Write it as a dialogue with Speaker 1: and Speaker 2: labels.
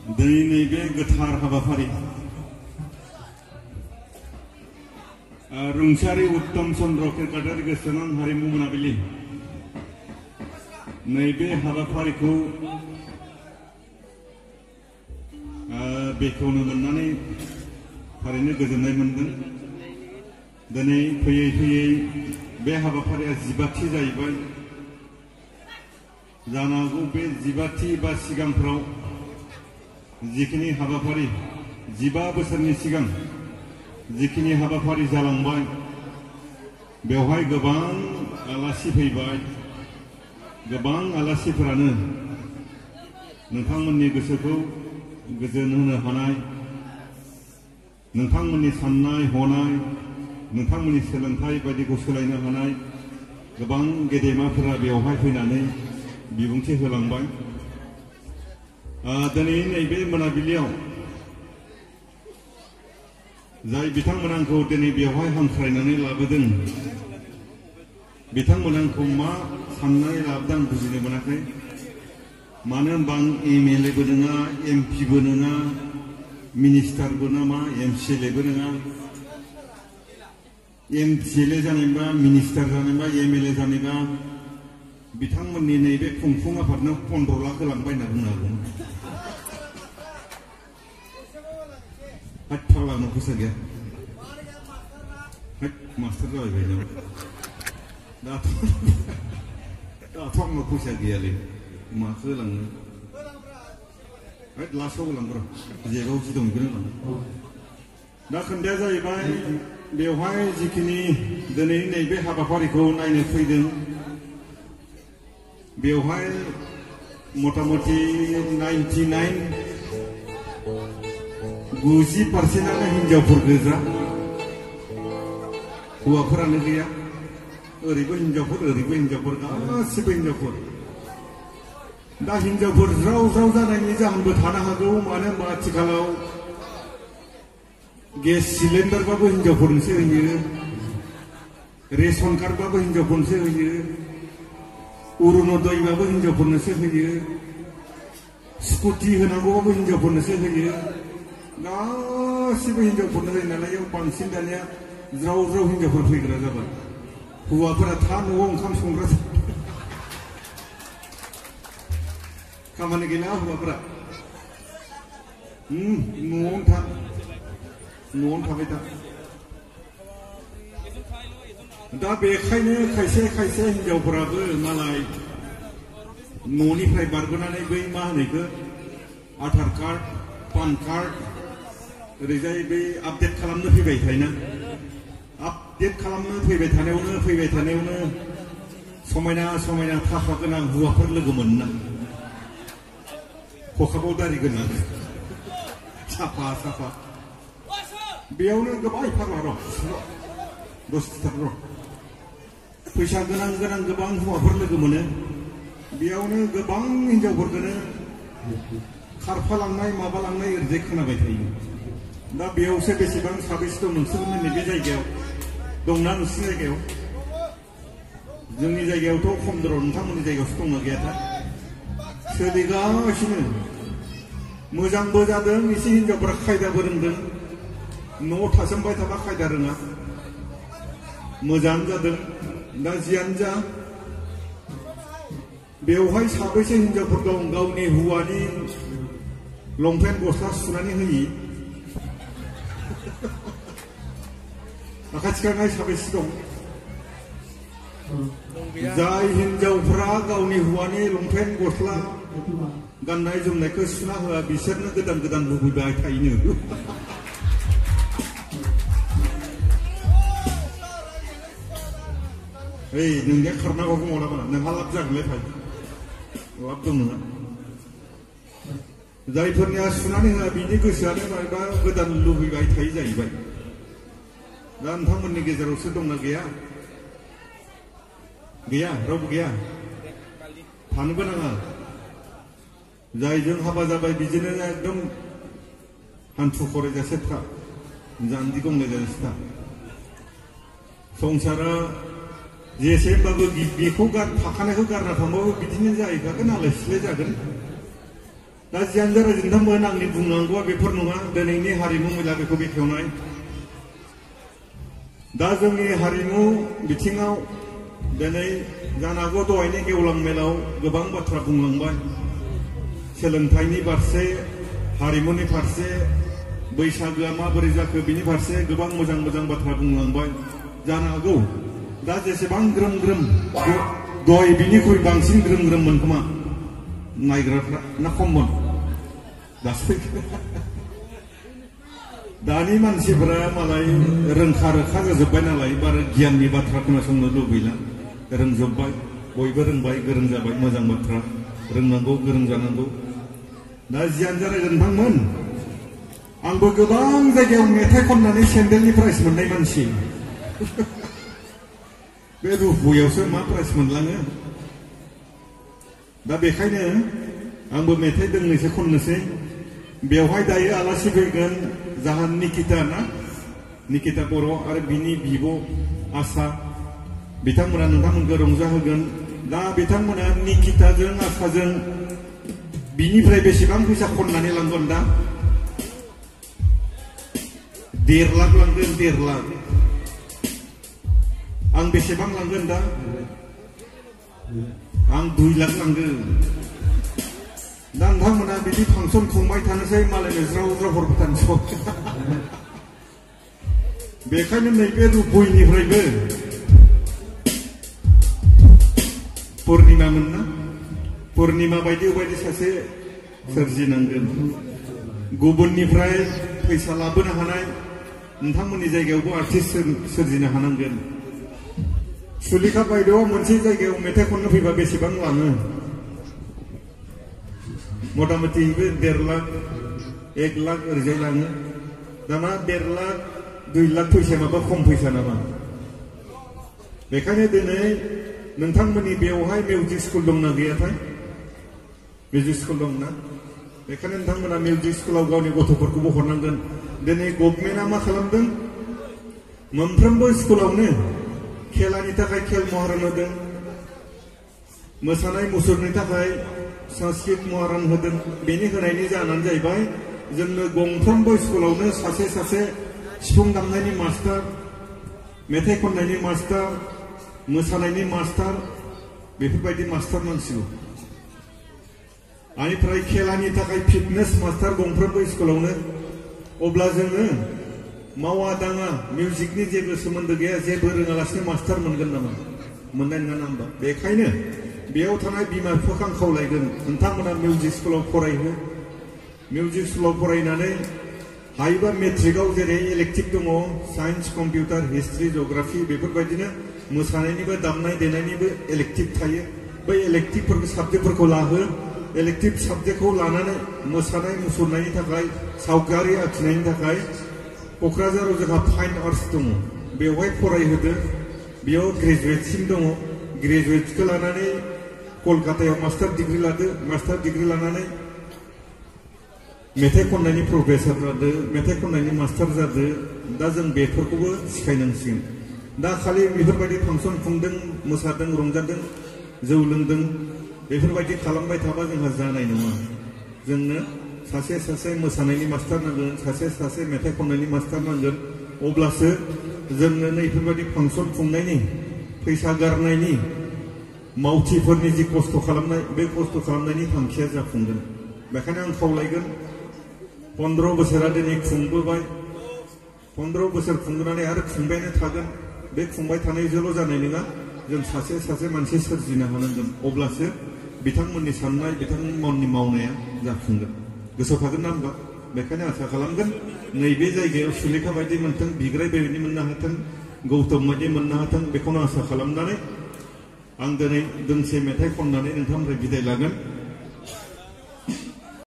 Speaker 1: दिनै नैबे गोथार हाबाफारि रुंसारि उत्तम चन्द्र केरकाटारि गोसोखां हारिमु मोनाबिलि नैबे हाबाफारिखौ बेखेवनो मोननानै थारैनो गोजोननाय मोनदों। दिनै फैयै फैयै बे हाबाफारिया 15थि जाहैबाय। जानो हागौ बे 15थि बा सिगांफ्राव जिखिनि हाबाफारि 15 बोसोरनि सिगां जिखिनि हाबाफारि जालांबाय बेवहाय गोबां आलासि फैबाय। गोबां आलासिफोरानो नोंथांमोननि गोसोखौ गोजोन होनो हानाय, नोंथांमोननि साननाय हनाय, नोंथांमोननि सोलोंथाइ बायदिखौ सोलायनो हानाय गोबां गेदेमाफोरा बेवहाय फैनानै बिबुंथि होलांबाय। दिनै नैबे मोनाबिलियाव जाय बिथांमोना आंखौ दिनै बेवहाय हांख्रायनानै लाबोदों, बिथांमोना आंखौ मा साननानै लाबोदों आं बुजिनो मोनाखै। मानो होनबा आं MLA बो नङा, MP बो नङा, मिनिस्टारबो नङा, MCLA बो नङा। MCLA जानोबा, मिनिस्टार जानोबा, MLA जानोबा बिथांमोननि नैबे खुंफुं आफादनो 15 लाख होलांबाय होनना बुंनो हागौ। फाग्ला फैसा गैया, मास्टार जाबाय नों। दाथ' आंनाव फैसा गैयालै, माखौ होलांनो। लास्टआव होलांग्रा जेराव जि दं बेखौनो होलांगोन। दा खोन्थाया जाहैबाय बेवहाय जिखिनि दिनै नैबे हाबाफारिखौ नायनो फैदों, बेवहाय मथा-मथि 90% हिनजावफोर गोजा, हौवाफोरानो गैया। ओरैबो हिनजावफोर ओरैबो हिनजावफोर, गासिबो हिनजावफोर। दा हिनजावफोर ज्राव ज्राव जानायनि जाहोनबो थानो हागौ। मानो होनबा आथिखालाव गेस सिलिन्डारबाबो हिनजावफोरनोसो होयो, रेशन कार्डबाबो हिनजावफोरनोसो होयो, अरुणोदयबाबो हिनजावफोरनोसो होयो, स्कुटि होनांगौबाबो हिनजावफोरनोसो होयो। गासिबो हिनजावफोरनो होयो नालाय बांसिन दानिया ज्राव ज्राव हिनजावफोर फैग्रा जाबाय। हौवाफोरा था न'आव ओंखाम संग्रा खामानि गैला। हौवाफोरा न'आवनो थाबाय था। दा बेखायनो खायसे खायसे हिनजावफोराबो मालाय न'निफ्राय बारबोनानै बै मा होनोखौ आधार कार्ड, पान कार्ड ओरैजाय बै आपडेट खालामनो फैबाय थायोना। आपडेट खालामनो फैबाय थानायावनो समायना समायना थाखा गोनां हौवाफोर लोगो मोनना, खखाबाव दारि गोनां, साफा साफा। बेयावनो गोबां फाग्ला दं, दसथार दं। फैसा गोनां गोनां गोबां हौवाफोर लोगो मोनो। बेयावनो गोबां हिनजावफोरखौनो खारफालांनाय माबालांनाय ओरैजाय खोनाबाय थायो। दा बेयावसो बेसेबां साबेसे दं नोंसोरनि नैबे जायगायाव दंना? नोंसोरनि जायगायाव? जोंनि जायगायावथ' खमदर, नोंथांमोननि जायगायावसो दंना गैयाथाय? सोलिगासिनो मोजांबो जादों। एसे हिनजावफोरा खायदाबो रोंदों। न'आव थासोमबाय थाबा खायदा रोङा, मोजां जादों। दा जियानो जा, बेवहाय साबैसे हिनजावफोर दं गावनि हौवानि लंपेन्ट गस्ला सुनानै होयि? आखाइ थिखांनाय साबैसे दं? जाय हिनजावफ्रा गावनि हौवानि लंपेन्ट गस्ला गाननाय जोमनायखौ सुना होआ, बिसोरनो गोदान गोदान लुबैबाय थायो। नोंनिया खारनांगौ मालाबा नोंहा लाब जागोनलाय फाय, लाब दं नोंहा। जायफोरनिया सुनानै होआ बिनि गोसोआनो माबा गोदान लुबैबाय थायो जाहैबाय। दा नोंथांमोननि गेजेरावसो दंना गैया? गैया, रावबो गैया। थानोबो नाङा। जायजों हाबा जाबाय बिदिनो एकदम हान्थु खरायजासे था, जान्जि गंलायजासे था। संसारा जेसेबाबो बेखौ थाखानायखौ गारना थांबाबो बिदिनो जाहैखागोन, आलाय सिलाय जागोन। दा जियानो जा नोंथांमोन आंनि बुंनांगौआ बेफोर नङा दिनैनि हारिमु मेला बेखौ बेखेवनाय दा जोंनि हारिमु बिथिङाव दिनै जानो हागौ दहायनि गेवलां मेलाव गोबां बाथ्रा बुंलांबाय सोलोंथाइनि फारसे हारिमुनि फारसे बैसागोआ माबोरै जाखो बिनि फारसे गोबां मोजां मोजां बाथ्रा बुंलांबाय जानो हागौ दा जेसेबां ग्रोम ग्रोम दहाय बिनिख्रुइ बांसिन ग्रोम ग्रोममोन खोमा नायग्राफ्रा ना खममोन दासो दानि मानसिफोरा मालाय रोंखा रोखा जाजोब्बाय नालाय बारा गियाननि बाथ्रा खोनासंनो लुबैला रोंजोब्बाय बयबो रोंबाय गोरों जाबाय मोजां बाथ्रा रोंनांगौ गोरों जानांगौ दा जियानो जा नोंथांमोन आंबो गोबां जायगायाव मेथाइ खननानै सेन्देलनि प्राइज मोननाय मानसि बे रुपबयावसो मा प्राइज मोनलाङो दा बेखायनो आंबो मेथाइ दोंनैसो खननोसै बेवहाय दायो आलासि फैगोन जाहा निकिता ना निकिता बर' आरो बिनि बिब' आशा बिथांमोना नोंथांमोनखौ रंजाहोगोन दा बिथांमोना निकिताजों आशाजों बिनिफ्राय बेसेबां फैसा खननानै लांगोन दा 1.5 लाख लांगोन 1.5 लाख आं बेसेबां लांगोन दा आं 2 लाख लांगोन दा नोंथांमोना बिदि फांसन खुंबाय थानोसै मालायनो ज्राव ज्राव हरबाय थानोसै बेखायनो नैबे रुपबयनिफ्रायबो पुर्णिमा मोन ना पुर्णिमा बायदि सासे सोरजिनांगोन गुबुननिफ्राय फैसा लाबोनो हानाय नोंथांमोननि जायगायावबो आर्टिस्ट सोरजिनो हानांगोन सुलेखा बायदेवआ मोनसे जायगायाव मेथाइ खननो फैबा बेसेबां लाङो मटामटि 1.5 लाख 1 लाख ओरैजाय लाङो दाना 1.5 लाख 2 लाख फैसा माबा खम फैसा नामा बेखायनो दिनै नोंथांमोननि बेवहाय मिउजिक स्कुल दंना गैयाथाय मिउजिक स्कुल दंना बेखायनो नोंथांमोना मिउजिक स्कुलाव गावनि गथ'फोरखौबो हरनांगोन दिनै गभर्नमेन्टआ मा खालामदों मोनफ्रोमबो स्कुलावनो खेलानि थाखाय खेल महारन होदों मोसानाय मुसुरनि थाखाय संस्कृत महारन होदों बेनि होनायनि जाहोनानो जाहैबाय जोंनो गंफ्रोमबो स्कुलावनो सासे सासे सिफुं दामनायनि मास्टार मेथाइ खननायनि मास्टार मोसानायनि मास्टार बेफोरबायदि मास्टार नांसिगौ आनिफ्राय खेलानि थाखाय फिटनेस मास्टार गंफ्रोमबो स्कुलावनो अब्ला जोङो मावा दाङा मिउजिकनि जेबो सोमोन्दो गैया जेबो रोङालासिनो मास्टार मोनगोन नामा मोननाय नङा ना होमबा बेखायनो बेयाव थानाय बिमा बिफाखौ आं खावलायगोन नोंथांमोना मिउजिक स्कुलाव फरायहो मिउजिक स्कुलाव फरायनानै हायोबा मेट्रिकआव जेरै इलेक्टिभ दङ साइन्स कम्पिउटार हिस्ट्रि जिअग्राफि बेफोरबायदिनो मोसानायनिबो दामनाय देनायनिबो इलेक्टिभ थायो बै इलेक्टिभफोरखौ साबजेक्टफोरखौ लाहो इलेक्टिभ साबजेक्टखौ लानानै मोसानाय मुसुरनायनि थाखाय सावगारि आखिनायनि थाखाय क'क्राझाराव जोंहा फाइन आर्ट्स दङ बेवहाय फरायहोदो बेयाव ग्रेजुवेटसिम दङ ग्रेजुवेटखौ लानानै कलकातायाव मास्टार डिग्री लादो मास्टार डिग्री लानानै मेथाइ खननायनि प्रफेसर जादो मेथाइ खननायनि मास्टार जादो दा जों बेफोरखौबो सिखायनांसिगोन दा खालि बेफोरबायदि फांसन खुंदों मोसादों रंजादों जौ लोंदों बेफोरबायदि खालामबाय थाबा जोंहा जानाय नङा जोंनो सासे सासे मोसानायनि मास्टार नांगोन सासे सासे मेथाइ खननायनि मास्टार नांगोन अब्लासो जोंनो नैफोरबायदि फांसन खुंनायनि फैसा गारनायनि मावथिफोरनि जि खस्थ' खालामनाय बे खस्थ' खालामनायनि थांखिया जाफुंगोन बेखायनो आं खावलायगोन 15 बोसोरा दिनै खुंबोबाय 15 बोसोर खुंनानै आरो खुंबायानो थागोन बे खुंबाय थानायजोंल' जानाय नङा जों सासे सासे मानसि सोरजिनो हानांगोन अब्लासो बिथांमोननि साननाय बिथांमोननि मावनाया जाफुंगोन गोसोआव थागोन ना होमबा बेखायनो आसा खालामगोन नैबे जायगायाव सुलेखा बायदि मोनथों बिग्राय बायदि मोननो हाथों गौतम बायदि मोननो हाथों बेखौनो आसा खालामनानै आं दिनै दोंसे मेथाइ खननानै नोंथांनिफ्राय बिदाय लागोन